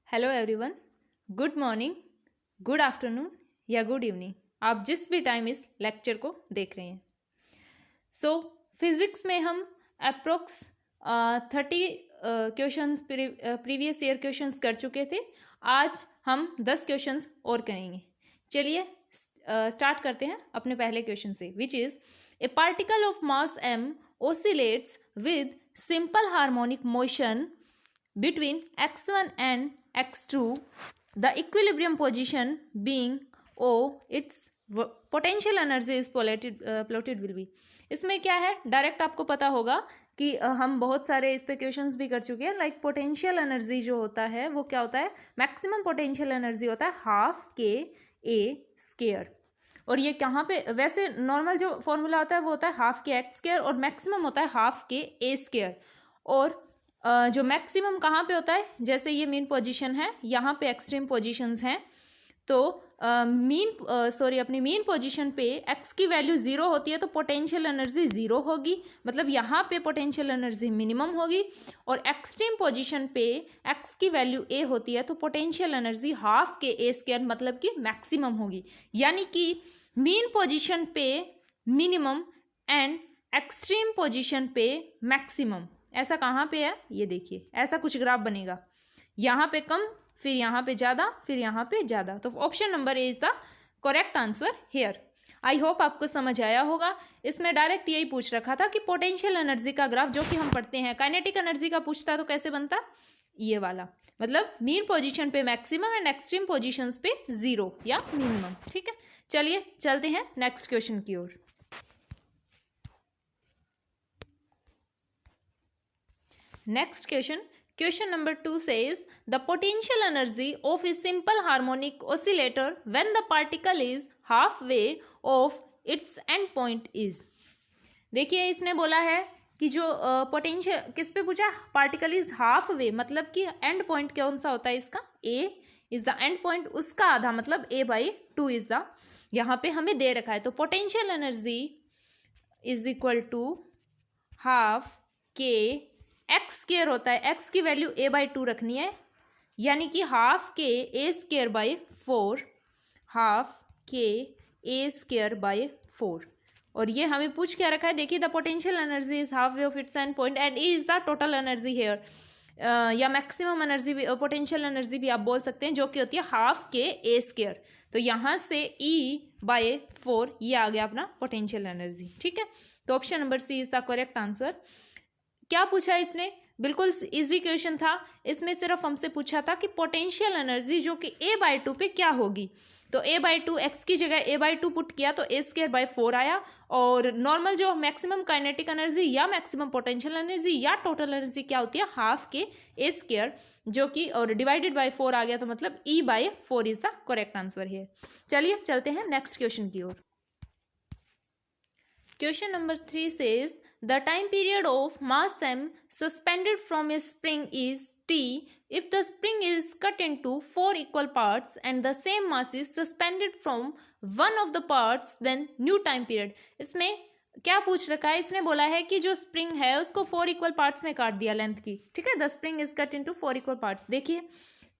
Hello everyone, good morning, good afternoon या good evening, आप जिस भी टाइम इस लेक्चर को देख रहे हैं। फिजिक्स में हम approx 30 questions previous year questions कर चुके थे। आज हम 10 क्वेश्चंस और करेंगे। चलिए स्टार्ट करते हैं अपने पहले क्वेश्चन से, which is a particle of mass m oscillates with simple harmonic motion between x1 and x2, the equilibrium position being O, its potential energy is plotted will be। इसमें क्या है, डायरेक्ट आपको पता होगा कि हम बहुत सारे इस पे क्वेश्चंस भी कर चुके हैं। लाइक पोटेंशियल एनर्जी जो होता है वो क्या होता है, मैक्सिमम पोटेंशियल एनर्जी होता है हाफ के ए स्क्वायर। और ये कहाँ पे, वैसे नॉर्मल जो फॉर्मूला होता है वो होता है हाफ के एक्स स्क्वायर और मैक्सिमम होता है हाफ के ए स्क्वायर। और जो मैक्सिमम कहाँ पे होता है, जैसे ये मेन पोजीशन है, यहाँ पे एक्सट्रीम पोजीशंस हैं, तो अपनी मेन पोजीशन पे एक्स की वैल्यू 0 होती है तो पोटेंशियल एनर्जी 0 होगी, मतलब यहाँ पे पोटेंशियल एनर्जी मिनिमम होगी। और एक्सट्रीम पोजीशन पे एक्स की वैल्यू ए होती है तो पोटेंशियल एनर्जी हाफ के ए स्क्वायर मतलब कि मैक्सिमम होगी। यानी कि मेन पोजीशन पे मिनिमम एंड एक्सट्रीम पोजीशन पे मैक्सिमम। ऐसा कहाँ पे है, ये देखिए, ऐसा कुछ ग्राफ बनेगा, यहाँ पे कम, फिर यहाँ पे ज़्यादा, फिर यहाँ पे ज़्यादा। तो option number A is the correct answer hair. I hope आपको समझ आया होगा। इसमें डायरेक्ट यही पूछ रखा था कि पोटेंशियल एनर्जी का ग्राफ जो कि हम पढ़ते हैं, काइनेटिक एनर्जी का पूछता तो कैसे बनता, ये वाला, मतलब मेन पोजीशन पे मैक्सिमम एंड एक्सट्रीम पोजीशंस पे 0 या मिनिमम। ठीक है, चलिए चलते हैं नेक्स्ट क्वेश्चन की ओर। Next question number 2 says the potential energy of a simple harmonic oscillator when the particle is halfway of its end point is। देखिए इसने बोला है कि जो पोटेंशियल किस पे पूछा, पार्टिकल इज हाफ वे, मतलब कि एंड पॉइंट कौन सा होता है इसका, ए इज द एंड पॉइंट, उसका आधा मतलब a/2 इज द, यहाँ पे हमें दे रखा है। तो potential energy is equal to half k x square होता है, एक्स की वैल्यू a/2 रखनी है, यानी कि हाफ के ए स्क्वायर बाई 4, हाफ के ए स्क्वायर बाई 4। और ये हमें पूछ क्या रखा है, देखिए the potential energy is halfway of its end point and E is the total energy here, या मैक्सिमम एनर्जी भी, पोटेंशियल एनर्जी भी आप बोल सकते हैं, जो कि होती है हाफ के ए स्क्वायर। तो यहाँ से E/4 ये आ गया अपना पोटेंशियल एनर्जी। ठीक है, तो option number C is the correct answer. क्या पूछा इसने, बिल्कुल इजी क्वेश्चन था। इसमें सिर्फ हमसे पूछा था कि पोटेंशियल एनर्जी जो कि a/2 पे क्या होगी। तो a/2, एक्स की जगह a/2 पुट किया तो a²/4 आया। और नॉर्मल जो मैक्सिमम काइनेटिक एनर्जी या मैक्सिमम पोटेंशियल एनर्जी या टोटल एनर्जी क्या होती है, हाफ के ए स्क्वायर, जो कि और डिवाइडेड बाय 4 आ गया, तो मतलब E/4 is the correct answer है। चलिए चलते हैं नेक्स्ट क्वेश्चन की ओर। Question number 3 says the time period of mass m suspended from a spring is t if the spring is cut into 4 equal parts and the same mass is suspended from one of the parts, then new time period। इसमें क्या पूछ रखा है, इसने बोला है कि जो स्प्रिंग है उसको 4 इक्वल पार्ट्स में काट दिया लेंथ की। ठीक है, the spring is cut into 4 equal parts. देखिए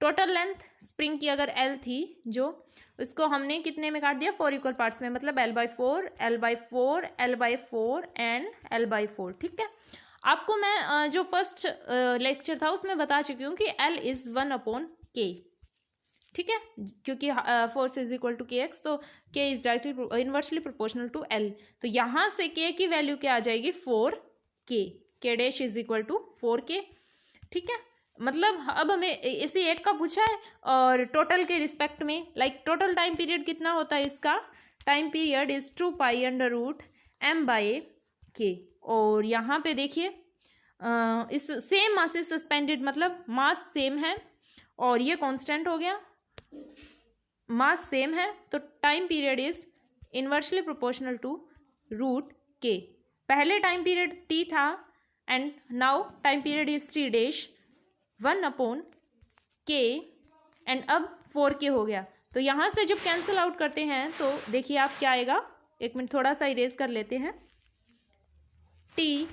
टोटल लेंथ स्प्रिंग की अगर L थी, जो उसको हमने कितने में काट दिया, 4 इक्वल पार्ट्स में, मतलब L/4, L/4, L/4 and L/4। ठीक है, आपको मैं जो फर्स्ट लेक्चर था उसमें बता चुकी हूँ कि L इज 1/K। ठीक है, क्योंकि force is equal to KX, तो K is directly inversely proportional to L। तो यहाँ से K की वैल्यू क्या आ जाएगी, 4K, K' is equal to 4K। ठीक है, मतलब अब हमें इसी एक का पूछा है और टोटल के रिस्पेक्ट में, लाइक टोटल टाइम पीरियड कितना होता है इसका, टाइम पीरियड इज 2π√m/K। और यहाँ पे देखिए इस सेम मास इज सस्पेंडेड, मतलब मास सेम है और ये कांस्टेंट हो गया, मास सेम है, तो time period is inversely proportional to √K। पहले टाइम पीरियड T था and now time period is T' 1/K and अब 4K हो गया। तो यहाँ से जब कैंसिल आउट करते हैं तो देखिए आप क्या आएगा, एक मिनट थोड़ा सा इरेज कर लेते हैं, T/T'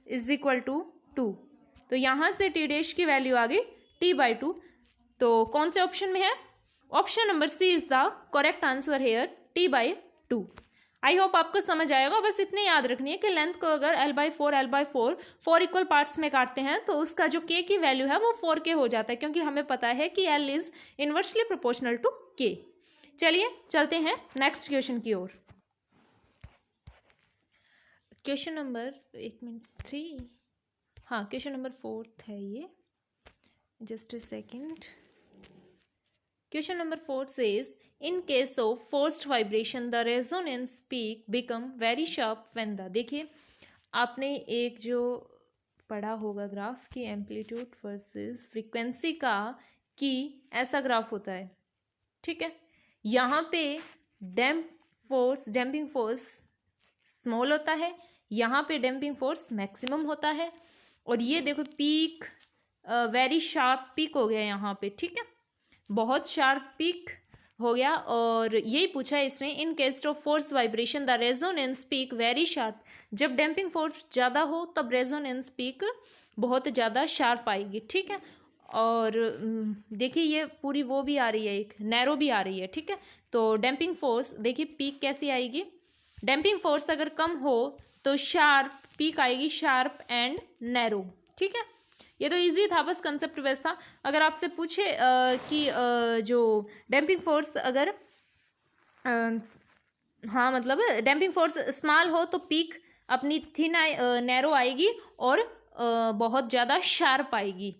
इज इक्वल टू 2। तो यहाँ से टी डैश की वैल्यू आ गई t/2। तो कौन से ऑप्शन में है? Option number C is the correct answer here, t/2। I hope आपको समझ आएगा। बस इतने याद रखनी है कि लेंथ को अगर l/4 4 इक्वल पार्ट्स में काटते हैं तो उसका जो k की वैल्यू है वो 4k हो जाता है, क्योंकि हमें पता है कि l is inversely proportional to k। चलिए चलते हैं नेक्स्ट क्वेश्चन की ओर। क्वेश्चन नंबर 3, हाँ क्वेश्चन नंबर 4 है ये, just a second. Question number 4 says, in case of forced vibration, the resonance peak become very sharp when the, देखिए आपने एक जो पढ़ा होगा ग्राफ की एम्पलीट्यूड वर्सेस फ्रीक्वेंसी का, कि ऐसा ग्राफ होता है, ठीक है। यहाँ पे डैम्पिंग फोर्स स्मॉल होता है, यहाँ पे डैम्पिंग फोर्स मैक्सिमम होता है, और ये देखो पीक वेरी शार्प पीक हो गया यहाँ पे, ठीक है, बहुत शार्प पीक हो गया। और यही पूछा है इसने, in case of force vibration the resonance peak very sharp. जब डैम्पिंग फोर्स ज़्यादा हो तब रेजोनेंस पीक बहुत ज़्यादा शार्प आएगी, ठीक है। और देखिए ये पूरी वो भी आ रही है, एक नैरो भी आ रही है, ठीक है। तो डैम्पिंग फोर्स देखिए पीक कैसी आएगी, डैम्पिंग फोर्स अगर कम हो तो शार्प पीक आएगी, शार्प एंड नैरो, ठीक है। ये तो इजी था, बस कंसेप्ट वैसा था। अगर आपसे पूछे कि जो डैम्पिंग फोर्स अगर हाँ मतलब डैम्पिंग फोर्स स्मॉल हो तो पीक अपनी थिन नैरो आएगी और बहुत ज़्यादा शार्प आएगी,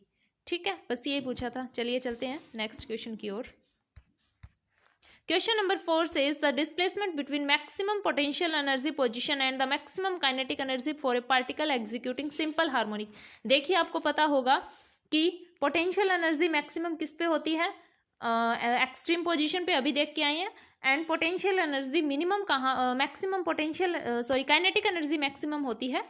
ठीक है। बस यही पूछा था। चलिए चलते हैं नेक्स्ट क्वेश्चन की ओर। Question number 4 says the displacement between maximum potential energy position and the maximum kinetic energy for a particle executing simple harmonic। देखिए आपको पता होगा कि पोटेंशियल एनर्जी मैक्सिमम किस पे होती है, एक्सट्रीम पोजीशन पे, अभी देख के आए हैं। एंड पोटेंशियल एनर्जी मिनिमम कहाँ, maximum potential kinetic energy maximum होती है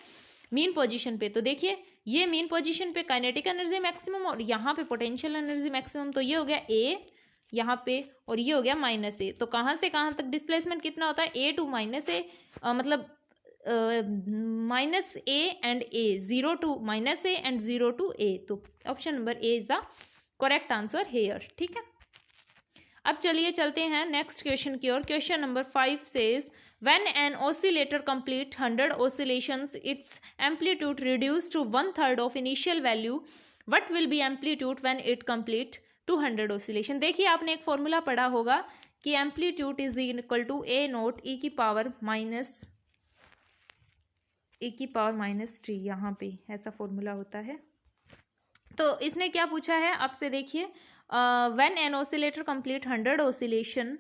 मीन पोजीशन पे। तो देखिए ये मीन पोजीशन पे काइनेटिक एनर्जी मैक्सिमम और यहाँ पे पोटेंशियल एनर्जी मैक्सिमम। तो ये हो गया ए यहाँ पे और ये हो गया -a। तो कहाँ से कहाँ तक डिस्प्लेसमेंट कितना होता है, a to -a, मतलब -a and a, 0 to -a and 0 to a। तो option number A is the correct answer here, ठीक है। अब चलिए चलते हैं नेक्स्ट क्वेश्चन की ओर। Question number 5 says when an oscillator complete 100 oscillations its amplitude reduce to 1/3 of initial value, what will be amplitude when it complete 200 oscillation. देखिए आपने एक फॉर्मूला पढ़ा होगा कि amplitude is equal to A note ई की power -3। यहाँ पे ऐसा फॉर्मूला होता है। तो इसने क्या पूछा है आपसे, देखिए when an oscillator complete 100 oscillation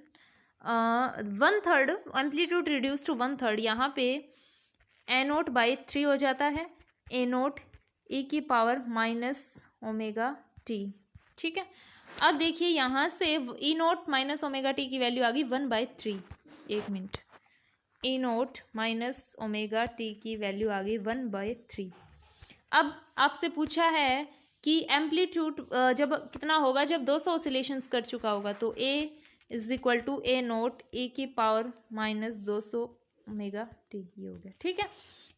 1/3 amplitude reduce to 1/3, यहाँ पे a0/3 हो जाता है, a0 ई की पावर -ωt, ठीक है। अब देखिए यहाँ से E0 -ωt की वैल्यू आ गई 1/3। एक मिनट, E0 -ωt की वैल्यू आ गई 1/3। अब आपसे पूछा है कि एम्पलीट्यूड जब कितना होगा, जब 200 ऑसिलेशंस कर चुका होगा। तो A is equal to a0 e की पावर -200 ωt, ये हो गया, ठीक है।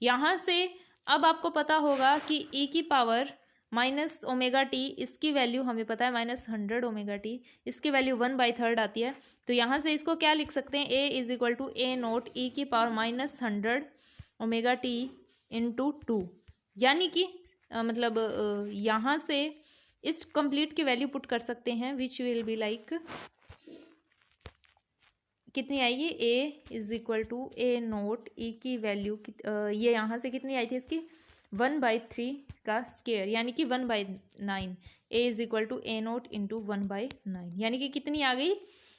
यहाँ से अब आपको पता होगा कि e की पावर -ωt, इसकी वैल्यू हमें पता है -100 ωt, इसकी वैल्यू 1/3 आती है। तो यहाँ से इसको क्या लिख सकते हैं, a is equal to a0 e की पावर -100 ωt इंटू 2, यानी कि मतलब यहाँ से इस कंप्लीट की वैल्यू पुट कर सकते हैं, विच विल बी लाइक कितनी आएगी, a is equal to a0 e की वैल्यू ये यहाँ से कितनी आई थी इसकी 1/3 का स्क्वायर, यानी कि 1/9। a is equal to a0 into 1/9, यानी कि कितनी आ गई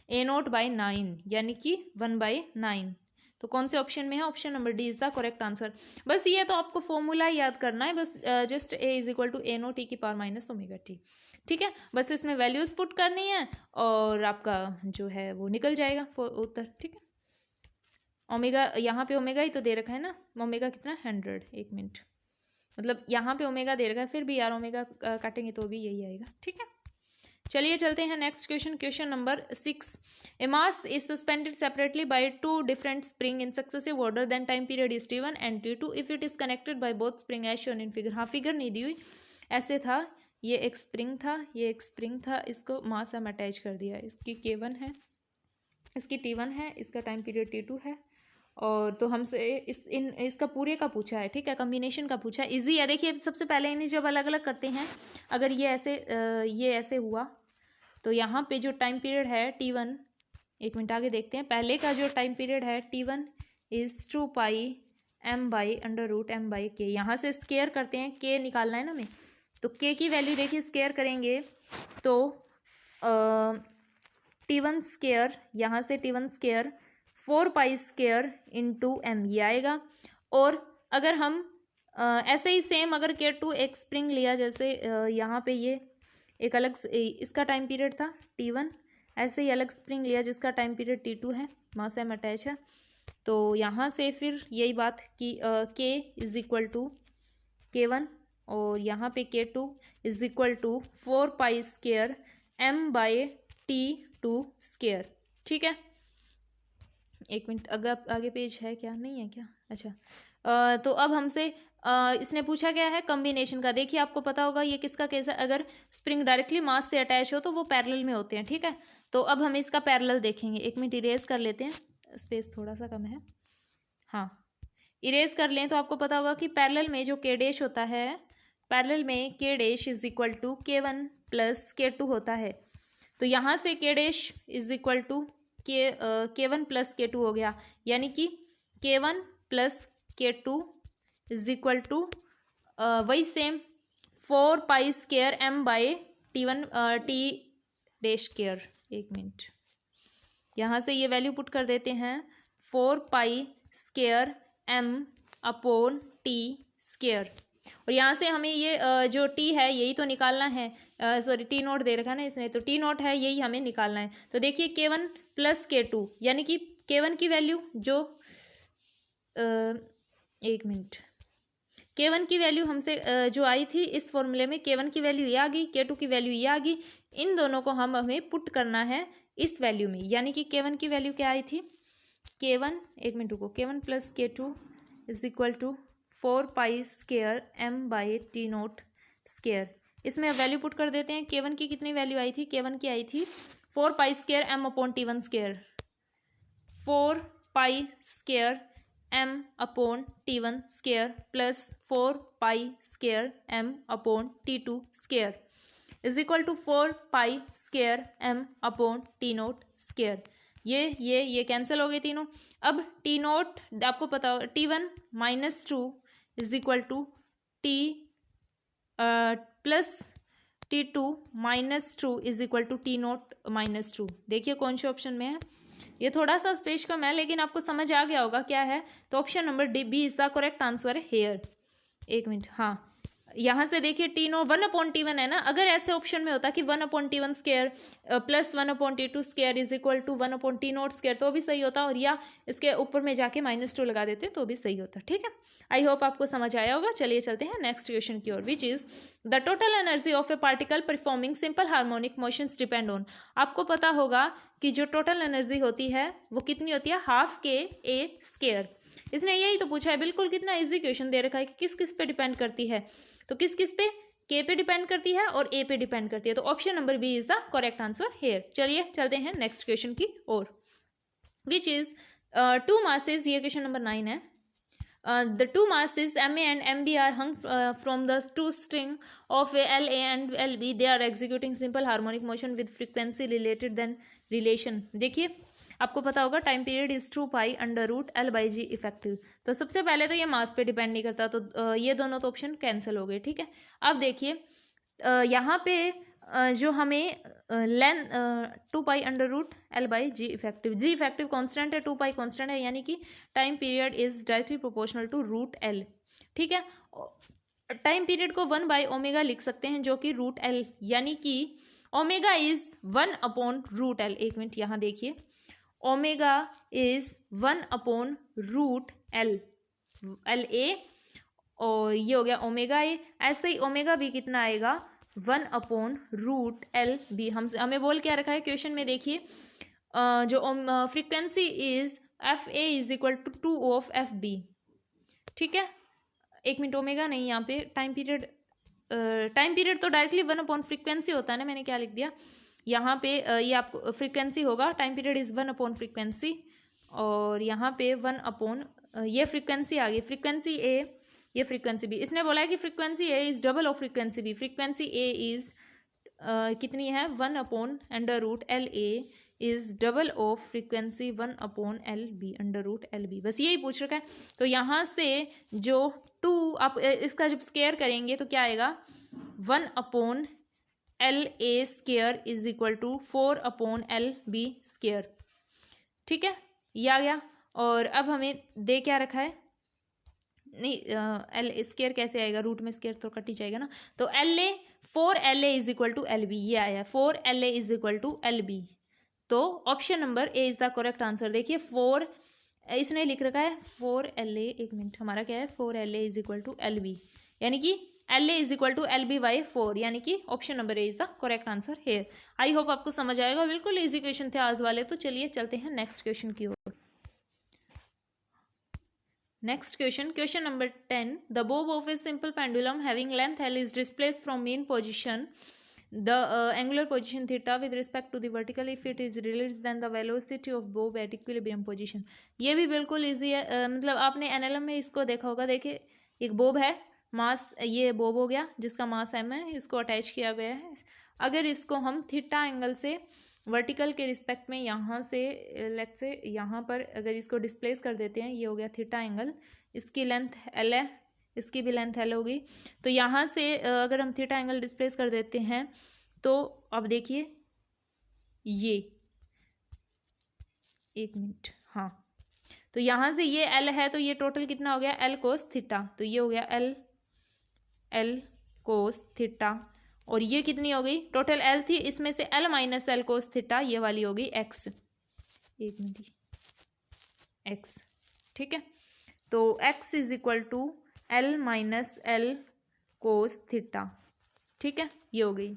a0/9, यानी कि 1/9। तो कौन से ऑप्शन में है, option number D is the correct answer. बस ये तो आपको फॉर्मूला याद करना है, बस just a is equal to a0 e की पावर -ωt, ठीक है। बस इसमें वैल्यूज पुट करनी है और आपका जो है वो निकल जाएगा उत्तर, ठीक है। ओमेगा यहाँ पे ओमेगा ही तो दे रखा है ना, ओमेगा कितना 100, एक मिनट, मतलब यहाँ पे ओमेगा दे रखा है, फिर भी यार ओमेगा काटेंगे तो भी यही आएगा, ठीक है। चलिए चलते हैं next question, question number 6। A mass is suspended separately by two different spring in successive order, then time period is T1 and T2 if it is connected by both spring as shown in figure. हाँ, figure नहीं दी हुई, ऐसे था, ये एक spring था, ये एक स्प्रिंग था, इसको मास हम अटैच कर दिया, इसकी K1 है, इसकी T1 है, इसका टाइम पीरियड T2 है, और तो हमसे इसका पूरे का पूछा है, ठीक है, कॉम्बिनेशन का पूछा है। इजी है। देखिए सबसे पहले इन्हें जब अलग अलग करते हैं, अगर ये ऐसे हुआ तो यहाँ पे जो टाइम पीरियड है T1, एक मिनट आगे देखते हैं, पहले का जो टाइम पीरियड है T1 इज 2 पाई m/√m/k। यहाँ से स्केयर करते हैं, k निकालना है ना हमें, तो k की वैल्यू देखिए स्केयर करेंगे तो T1 स्केयर, यहाँ से T1 square 4 pi square into m ये आएगा। और अगर हम ऐसे ही सेम अगर K2 एक स्प्रिंग लिया, जैसे यहाँ पे ये एक अलग इसका टाइम पीरियड था T1, ऐसे ही अलग स्प्रिंग लिया जिसका टाइम पीरियड T2 है, मास m अटैच है, तो यहाँ से फिर यही बात कि K is equal to K1 और यहाँ पे K2 is equal to 4 pi square m/T2 square. ठीक है, एक मिनट, अगर आगे पेज है क्या, नहीं है क्या, अच्छा। तो अब हमसे इसने पूछा क्या है, कॉम्बिनेशन का। देखिए आपको पता होगा ये किसका केस है, अगर स्प्रिंग डायरेक्टली मास से अटैच हो तो वो पैरेलल में होते हैं, ठीक है। तो अब हम इसका पैरेलल देखेंगे, एक मिनट इरेज कर लेते हैं, स्पेस थोड़ा सा कम है, हाँ इरेज कर लें। तो आपको पता होगा कि पैरेलल में जो K डैश होता है, पैरेलल में K dash is equal to K1 plus K2 होता है। तो यहाँ से K dash is equal to K1 plus K2 हो गया, यानी कि K1 plus K2 is equal to वही same 4 pi square m/T1 T dash square. एक मिनट, यहाँ से ये वैल्यू पुट कर देते हैं, 4 पाई स्केयर m/T स्केयर, और यहाँ से हमें ये जो T है यही तो निकालना है, सॉरी T नोट दे रखा है ना इसने, तो T नोट है यही हमें निकालना है। तो देखिए K1 प्लस K2, यानी कि K1 की वैल्यू जो एक मिनट, K1 की वैल्यू हमसे जो आई थी इस फॉर्मूले में, K1 की वैल्यू ये आ गई, K2 की वैल्यू ये आ गई, इन दोनों को हमें पुट करना है इस वैल्यू में, यानी कि K1 की वैल्यू क्या आई थी, K1, एक मिनट रुको, K1 plus K2 is equal to 4 pi square m/T naught square. इसमें वैल्यू पुट कर देते हैं। K1 की कितनी वैल्यू आई थी, K1 की आई थी 4 pi square m/T1 square, 4 pi square m/T1 square plus 4 pi square m/T2 square is equal to 4 pi square m/T naught square. ये कैंसिल हो गए तीनों। अब T नोट आपको पता होगा, T1 minus 2 is equal to T plus T2 minus 2 is equal to T naught minus 2। देखिए कौन से ऑप्शन में है, ये थोड़ा सा स्पेस कम है लेकिन आपको समझ आ गया होगा क्या है। तो option number D B is the correct answer है हेयर। एक मिनट, हाँ यहाँ से देखिए T नोट 1/T1 है ना, अगर ऐसे ऑप्शन में होता कि 1/T1 square plus 1/T2 square is equal to 1/T naught square तो भी सही होता, और या इसके ऊपर में जाके -2 लगा देते तो भी सही होता। ठीक है, आई होप आपको समझ आया होगा। चलिए चलते हैं नेक्स्ट क्वेश्चन की ओर, which is the total energy of a particle performing simple harmonic motions depend on. आपको पता होगा कि जो टोटल एनर्जी होती है वो कितनी होती है, हाफ के ए स्केयर। इसने यही तो पूछा है, बिल्कुल कितना इजी क्वेश्चन दे रखा है कि किस किस पे डिपेंड करती है, तो किस किस पे, के पे डिपेंड करती है और ए पे डिपेंड करती है। तो option number B is the correct answer here. चलिए चलते हैं नेक्स्ट क्वेश्चन की ओर, विच इज टू मासेस, ये क्वेश्चन नंबर 9 है। The two masses Ma and Mb are hung from the two string of La and Lb. They are executing simple harmonic motion with frequency related than relation. देखिए आपको पता होगा time period is 2 pi √L/G effective. तो सबसे पहले तो ये मास पे डिपेंड नहीं करता, तो ये दोनों तो ऑप्शन कैंसिल हो गए। ठीक है, अब देखिए यहाँ पे जो हमें length 2 pi √L/G effective, g effective constant है, 2 पाई कांस्टेंट है, यानी कि time period is directly proportional to √L। ठीक है, टाइम पीरियड को 1/ω लिख सकते हैं जो कि √L, यानी कि ओमेगा इज 1/√L। एक मिनट यहाँ देखिए, ओमेगा इज 1/√L, LA, और ये हो गया ओमेगा ए। ऐसे ही ओमेगा भी कितना आएगा, 1/√LB। हमें बोल क्या रखा है क्वेश्चन में, देखिए जो frequency is FA is equal to 2 of FB। ठीक है, 1 मिनट, ओमेगा नहीं, यहाँ पे टाइम पीरियड तो डायरेक्टली 1/फ्रीक्वेंसी होता है ना, मैंने क्या लिख दिया यहाँ पे, ये आपको फ्रीक्वेंसी होगा, टाइम पीरियड इज 1/फ्रीक्वेंसी, और यहाँ पे 1/, ये फ्रीक्वेंसी आ गई, फ्रीक्वेंसी A, ये फ्रीक्वेंसी B। इसने बोला है कि frequency A is double of frequency B। Frequency A is कितनी है, 1/√LA is double of frequency 1/LB, √LB। बस यही पूछ रखा है। तो यहाँ से जो 2 आप इसका जब स्केयर करेंगे तो क्या आएगा, 1/LA² is equal to 4/LB²। ठीक है, ये आ गया। और अब हमें दे क्या रखा है, नहीं L² कैसे आएगा, रूट में स्केयर तो कट ही जाएगा ना। तो 4LA is equal to LB, ये आया 4LA is equal to LB। तो option number A is the correct answer. देखिए 4 इसने लिख रखा है 4LA, 1 मिनट, हमारा क्या है 4LA is equal to LB, यानी कि LA is equal to LB/4, यानी कि option number A is the correct answer hair. I hope आपको समझ आएगा, बिल्कुल इजी क्वेश्चन थे आज वाले। तो चलिए चलते हैं नेक्स्ट क्वेश्चन की ओर। Next question, question number 10, the bob of a simple pendulum having length L is displaced from mean position the angular position theta with respect to the vertical if it is released then the velocity of bob at equilibrium position। ये भी बिल्कुल easy है, मतलब आपने NLM में इसको देखा होगा। देखिए एक बोब है, मास, ये बोब हो गया जिसका मास m है, इसको अटैच किया गया है। अगर इसको हम थीटा एंगल से वर्टिकल के रिस्पेक्ट में यहाँ से लेट्स से यहाँ पर अगर इसको डिस्प्लेस कर देते हैं, ये हो गया थीटा एंगल, इसकी लेंथ L है, इसकी भी लेंथ L होगी। तो यहाँ से अगर हम थीटा एंगल डिस्प्लेस कर देते हैं तो अब देखिए ये 1 मिनट, हाँ, तो यहाँ से ये L है तो ये टोटल कितना हो गया L कोस थीटा, तो ये हो गया L कोस थीटा, और ये कितनी हो गई, टोटल L थी, इसमें से L minus L cos theta, ये वाली हो गई X, 1 मिनट, X। ठीक है, तो X is equal to L minus L cos theta. ठीक है, ये हो गई।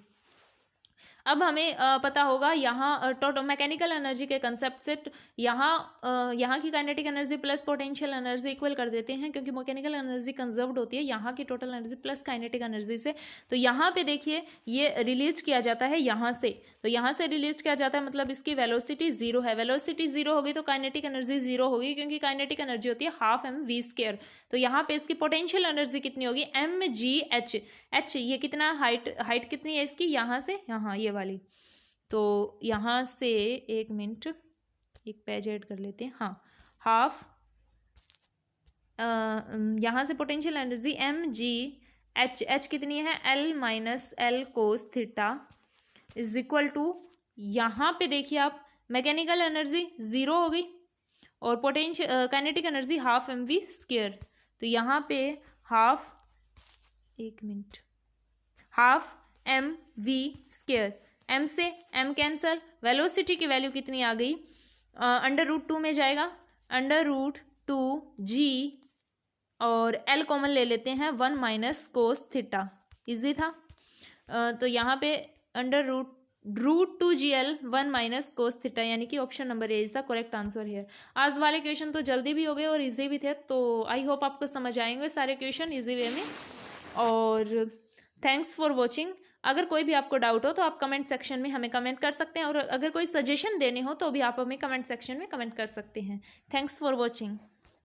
अब हमें पता होगा यहाँ टोटल मैकेनिकल एनर्जी के कंसेप्ट से यहाँ की kinetic energy plus potential energy equal कर देते हैं, क्योंकि मैकेनिकल एनर्जी कंजर्व्ड होती है यहाँ की total energy plus kinetic energy से। तो यहाँ पे देखिए ये रिलीज किया जाता है यहाँ से, तो यहाँ से रिलीज किया जाता है, मतलब इसकी वेलोसिटी 0 है। वेलोसिटी 0 होगी तो काइनेटिक एनर्जी 0 होगी, क्योंकि काइनेटिक एनर्जी होती है 12mv²। तो यहाँ पे इसकी पोटेंशियल एनर्जी कितनी होगी, mgh। ये कितना हाइट कितनी है इसकी, यहाँ से यहाँ, ये वाली। तो यहाँ से 1 मिनट, एक पेज ऐड कर लेते हैं, हाँ, हाफ, यहाँ से पोटेंशियल एनर्जी mgh कितनी है, L minus L cos theta is equal to, यहाँ पे देखिए आप मैकेनिकल एनर्जी 0 हो गई और पोटेंशियल काइनेटिक एनर्जी 12mv²। तो यहाँ पे 1 मिनट, 12mv², m से m कैंसल, वेलोसिटी की वैल्यू कितनी आ गई, √2 में जाएगा, √2g, और l कॉमन ले लेते हैं, 1 माइनस कोस थीटा, इजी था। तो यहाँ पे √2gl 1 माइनस कोस थीटा, यानी कि option number A is the correct answer है। आज वाले क्वेश्चन तो जल्दी भी हो गए और इजी भी थे, तो आई होप आपको समझ आएंगे सारे क्वेश्चन इजी वे में। और थैंक्स फॉर वॉचिंग। अगर कोई भी आपको डाउट हो तो आप कमेंट सेक्शन में हमें कमेंट कर सकते हैं, और अगर कोई सजेशन देने हो तो भी आप हमें कमेंट सेक्शन में कमेंट कर सकते हैं। Thanks for watching.